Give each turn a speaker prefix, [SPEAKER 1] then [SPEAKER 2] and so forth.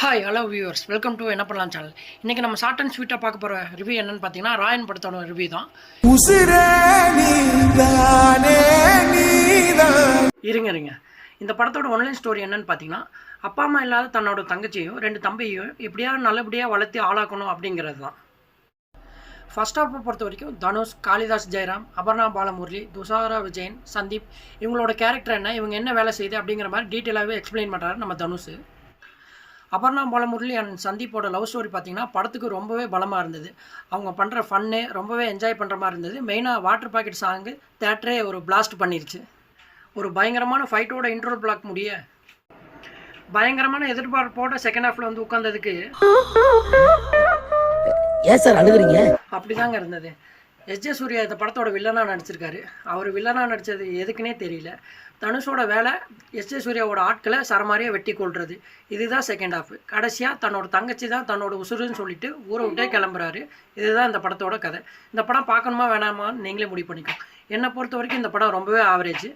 [SPEAKER 1] Hi hello viewers, welcome to என்ன பண்ணலாம் channel. இன்றைக்கி நம்ம ஷார்ட் அண்ட் ஸ்வீட்டாக பார்க்க போகிற ரிவ்யூ என்னென்னு பார்த்தீங்கன்னா, ராயன் படத்தோட ரிவ்யூ தான். இருங்க இந்த படத்தோட ஒன்லைன் ஸ்டோரி என்னன்னு பார்த்தீங்கன்னா, அப்பா அம்மா இல்லாத தன்னோட தங்கச்சியையும் 2 தம்பியையும் எப்படியாவது நல்லபடியாக வளர்த்து ஆளாக்கணும் அப்படிங்கிறது தான். ஃபர்ஸ்ட் ஹாஃபை பொறுத்த வரைக்கும் தனுஷ், காளிதாஸ் ஜெயராம், அபர்ணா பாலமுரளி, துஷாரா விஜயன், சந்தீப் இவங்களோட கேரக்டர் என்ன, இவங்க என்ன வேலை செய்யுது அப்படிங்கிற மாதிரி டீட்டெயிலாகவே எக்ஸ்பிளைன் பண்ணுறாரு நம்ம தனுஷ். அபர்ணா பாலமுரளி அண்ட் சந்தீப்போட லவ் ஸ்டோரி பார்த்திங்கன்னா படத்துக்கு ரொம்பவே பலமாக இருந்தது. அவங்க பண்ணுற ஃபன்னு ரொம்பவே என்ஜாய் பண்ணுற மாதிரி இருந்தது. மெயினாக வாட்டர் பாக்கெட் சாங்கு தேட்டரே ஒரு பிளாஸ்ட் பண்ணிருச்சு. ஒரு பயங்கரமான ஃபைட்டோட இன்ட்ரோ பிளாக் முடிய பயங்கரமான எதிர்பார்ப்போட செகண்ட் ஹாஃபில் வந்து உட்காந்ததுக்கு
[SPEAKER 2] ஏன் சார் அழுகுறீங்க?
[SPEAKER 1] அப்படிதாங்க இருந்தது. எஸ்.ஜே. சூர்யா இந்த படத்தோட வில்லனாக நடிச்சிருக்காரு. அவர் வில்லனாக நடித்தது எதுக்குன்னே தெரியல. தனுஷோட வேலை எஸ்.ஜே. சூர்யாவோட ஆட்களை சரமாரியாக வெட்டி கொள்வது. இதுதான் செகண்ட் ஹாஃப். கடைசியாக தன்னோட தங்கச்சி தான் தன்னோட உசுருன்னு சொல்லிட்டு ஊரை விட்டே கிளம்புறாரு. இதுதான் இந்த படத்தோட கதை. இந்த படம் பார்க்கணுமா வேணாமான்னு நீங்களே முடிவு பண்ணிக்கோ. என்னை பொறுத்த வரைக்கும் இந்த படம் ரொம்பவே ஆவரேஜ்.